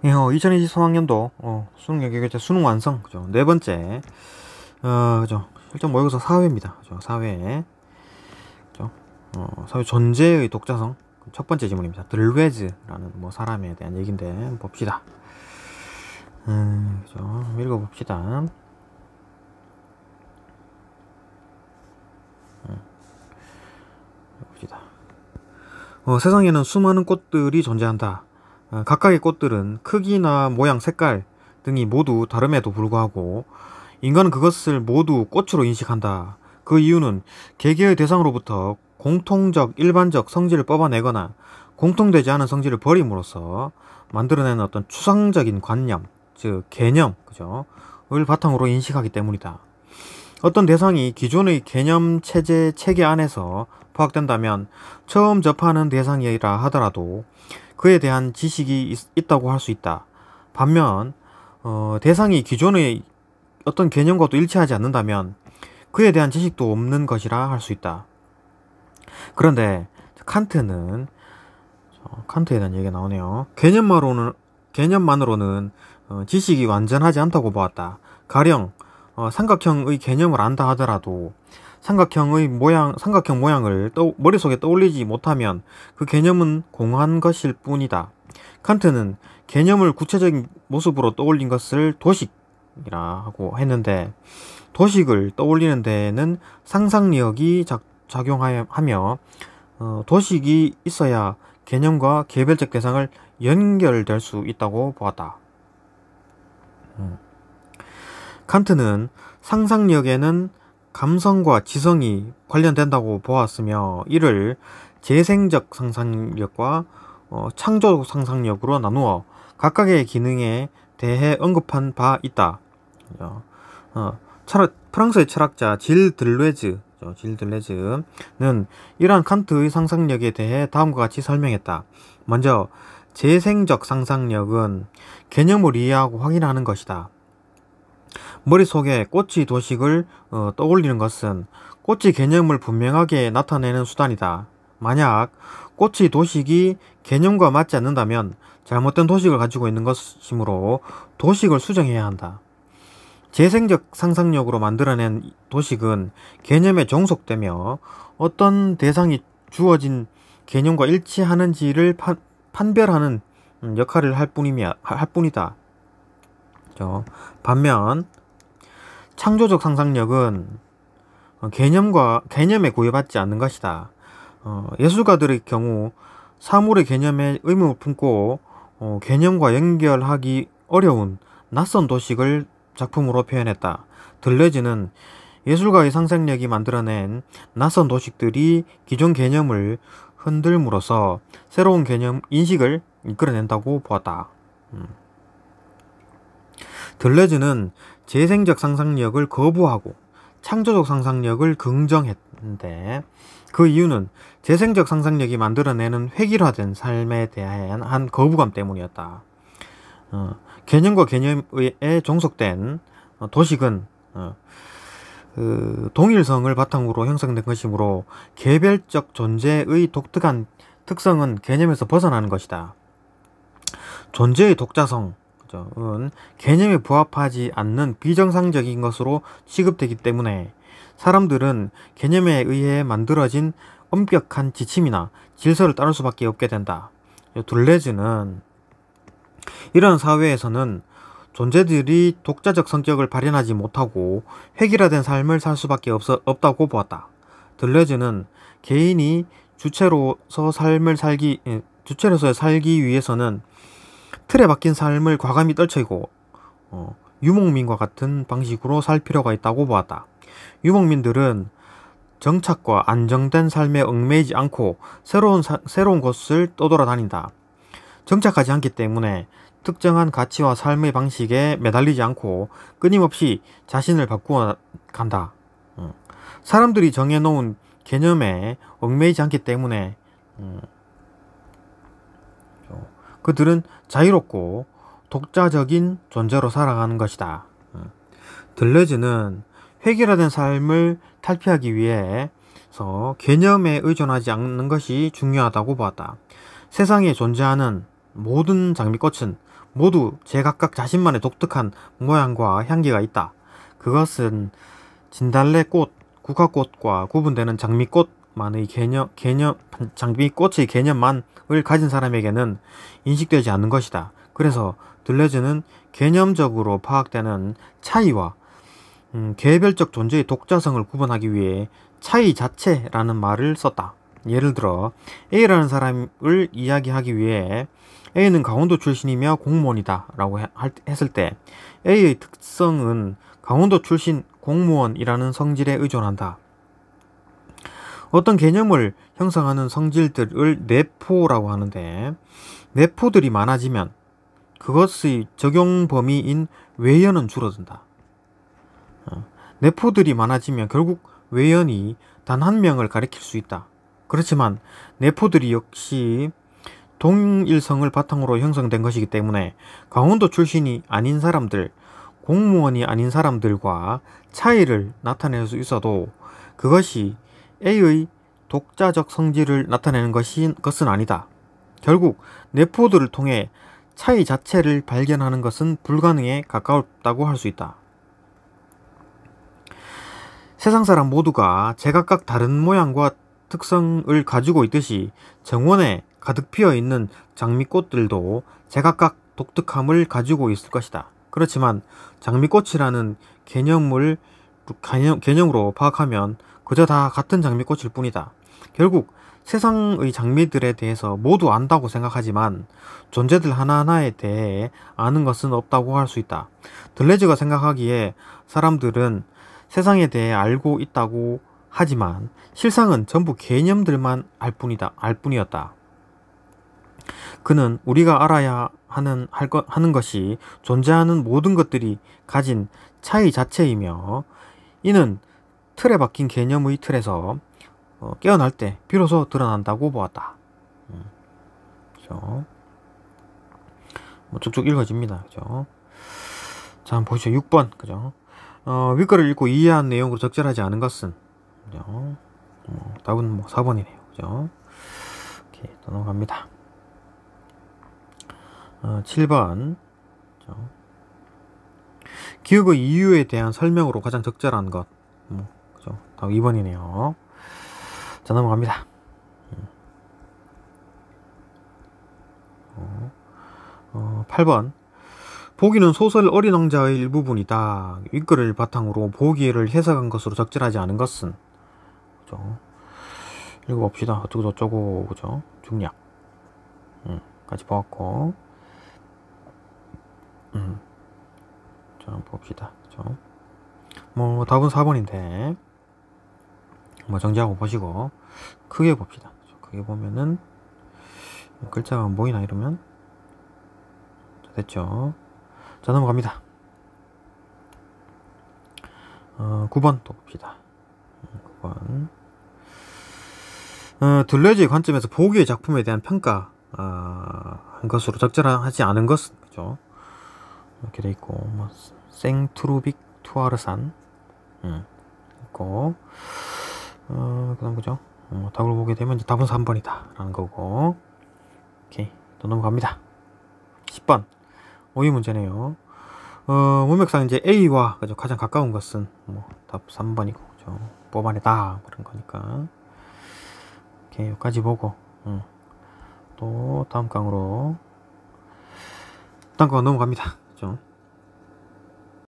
예, 2023학년도 수능 여기가 수능 완성 그죠? 네 번째 그죠? 실전 모의고사 4회입니다. 그죠? 4회 그죠? 4회 존재의 독자성 첫 번째 지문입니다. 들웨즈라는 뭐 사람에 대한 얘기인데 봅시다. 그죠? 읽어봅시다. 봅시다. 세상에는 수많은 꽃들이 존재한다. 각각의 꽃들은 크기나 모양, 색깔 등이 모두 다름에도 불구하고 인간은 그것을 모두 꽃으로 인식한다. 그 이유는 개개의 대상으로부터 공통적, 일반적 성질을 뽑아내거나 공통되지 않은 성질을 버림으로써 만들어내는 어떤 추상적인 관념, 즉 개념, 그죠? 을 바탕으로 인식하기 때문이다. 어떤 대상이 기존의 개념 체계 안에서 파악된다면 처음 접하는 대상이라 하더라도 그에 대한 지식이 있다고 할 수 있다. 반면 대상이 기존의 어떤 개념과도 일치하지 않는다면 그에 대한 지식도 없는 것이라 할 수 있다. 그런데 칸트는 칸트에 대한 얘기가 나오네요. 개념만으로는 지식이 완전하지 않다고 보았다. 가령 삼각형의 개념을 안다 하더라도 삼각형 모양을 머릿속에 떠올리지 못하면 그 개념은 공한 것일 뿐이다. 칸트는 개념을 구체적인 모습으로 떠올린 것을 도식이라 하고 했는데, 도식을 떠올리는 데에는 상상력이 작용하며 도식이 있어야 개념과 개별적 대상을 연결될 수 있다고 보았다. 칸트는 상상력에는 감성과 지성이 관련된다고 보았으며 이를 재생적 상상력과 창조적 상상력으로 나누어 각각의 기능에 대해 언급한 바 있다. 프랑스의 철학자 질 들레즈는 이러한 칸트의 상상력에 대해 다음과 같이 설명했다. 먼저 재생적 상상력은 개념을 이해하고 확인하는 것이다. 머릿속에 꽃의 도식을 떠올리는 것은 꽃의 개념을 분명하게 나타내는 수단이다. 만약 꽃의 도식이 개념과 맞지 않는다면 잘못된 도식을 가지고 있는 것이므로 도식을 수정해야 한다. 재생적 상상력으로 만들어낸 도식은 개념에 종속되며 어떤 대상이 주어진 개념과 일치하는지를 판별하는 역할을 할 뿐이다. 반면 창조적 상상력은 개념에 구애받지 않는 것이다. 예술가들의 경우 사물의 개념에 의문을 품고 개념과 연결하기 어려운 낯선 도식을 작품으로 표현했다. 들레즈는 예술가의 상상력이 만들어낸 낯선 도식들이 기존 개념을 흔들므로써 새로운 개념 인식을 이끌어낸다고 보았다. 들레즈는 재생적 상상력을 거부하고 창조적 상상력을 긍정했는데 그 이유는 재생적 상상력이 만들어내는 획일화된 삶에 대한 거부감 때문이었다. 개념과 개념에 종속된 도식은 동일성을 바탕으로 형성된 것이므로 개별적 존재의 독특한 특성은 개념에서 벗어나는 것이다. 존재의 독자성은 개념에 부합하지 않는 비정상적인 것으로 취급되기 때문에 사람들은 개념에 의해 만들어진 엄격한 지침이나 질서를 따를 수밖에 없게 된다. 둘레즈는 이런 사회에서는 존재들이 독자적 성격을 발현하지 못하고 획일화된 삶을 살 수밖에 없다고 보았다. 들레즈는 개인이 주체로서의 살기 위해서는 틀에 박힌 삶을 과감히 떨치고 유목민과 같은 방식으로 살 필요가 있다고 보았다. 유목민들은 정착과 안정된 삶에 얽매이지 않고 새로운 곳을 떠돌아다닌다. 정착하지 않기 때문에 특정한 가치와 삶의 방식에 매달리지 않고 끊임없이 자신을 바꾸어 간다. 사람들이 정해놓은 개념에 얽매이지 않기 때문에 그들은 자유롭고 독자적인 존재로 살아가는 것이다. 들레즈는 획일화된 삶을 탈피하기 위해서 개념에 의존하지 않는 것이 중요하다고 보았다. 세상에 존재하는 모든 장미꽃은 모두 제각각 자신만의 독특한 모양과 향기가 있다. 그것은 진달래꽃, 국화꽃과 구분되는 장미꽃의 개념만을 가진 사람에게는 인식되지 않는 것이다. 그래서 들레즈는 개념적으로 파악되는 차이와 개별적 존재의 독자성을 구분하기 위해 차이 자체라는 말을 썼다. 예를 들어 A라는 사람을 이야기하기 위해 A는 강원도 출신이며 공무원이다 라고 했을 때 A의 특성은 강원도 출신 공무원이라는 성질에 의존한다. 어떤 개념을 형성하는 성질들을 내포라고 하는데, 내포들이 많아지면 그것의 적용 범위인 외연은 줄어든다. 내포들이 많아지면 결국 외연이 단 한 명을 가리킬 수 있다. 그렇지만 내포들이 역시 동일성을 바탕으로 형성된 것이기 때문에 강원도 출신이 아닌 사람들, 공무원이 아닌 사람들과 차이를 나타낼 수 있어도 그것이 A의 독자적 성질을 나타내는 것은 아니다. 결국 내포들을 통해 차이 자체를 발견하는 것은 불가능에 가까웠다고 할 수 있다. 세상 사람 모두가 제각각 다른 모양과 특성을 가지고 있듯이 정원에 가득 피어 있는 장미꽃들도 제각각 독특함을 가지고 있을 것이다. 그렇지만 장미꽃이라는 개념으로 파악하면 그저 다 같은 장미꽃일 뿐이다. 결국 세상의 장미들에 대해서 모두 안다고 생각하지만 존재들 하나하나에 대해 아는 것은 없다고 할 수 있다. 들레즈가 생각하기에 사람들은 세상에 대해 알고 있다고 하지만 실상은 전부 개념들만 알 뿐이었다. 그는 우리가 알아야 하는 것이 존재하는 모든 것들이 가진 차이 자체이며 이는 틀에 박힌 개념의 틀에서 깨어날 때 비로소 드러난다고 보았다. 그죠? 쭉쭉 읽어집니다. 그죠? 자, 한번 보시죠. 6번. 그죠? 윗글을 읽고 이해한 내용으로 적절하지 않은 것은, 그죠? 답은 4번이네요. 그죠? 오케이, 또 넘어갑니다. 7번. 그죠? 기억의 이유에 대한 설명으로 가장 적절한 것. 그죠? 다음 2번이네요. 자, 넘어갑니다. 8번. 보기는 소설 어린 왕자의 일부분이다. 윗글을 바탕으로 보기를 해석한 것으로 적절하지 않은 것은, 그죠? 읽어봅시다. 어쩌고 저쩌고, 그죠? 중략. 까지 보았고. 자, 한번 봅시다. 그죠? 답은 4번인데, 정지하고 보시고, 크게 봅시다. 크게 보면은, 글자가 안 보이나 이러면? 자, 됐죠? 자, 넘어갑니다. 9번 또 봅시다. 9번. 들레즈의 관점에서 보기의 작품에 대한 평가, 한 것으로 적절하지 않은 것은, 그죠? 이렇게 돼 있고, 생트루빅 투아르산, 있고, 그 다음, 그죠? 답을 보게 되면 이제 답은 3번이다. 라는 거고, 오케이. 또 넘어갑니다. 10번. 오이 문제네요. 문맥상 이제 A와, 그죠? 가장 가까운 것은, 답 3번이고, 그죠? 뽑아내다. 그런 거니까. 오케이. 여기까지 보고, 또 다음 강으로, 다음 강 넘어갑니다. 그죠?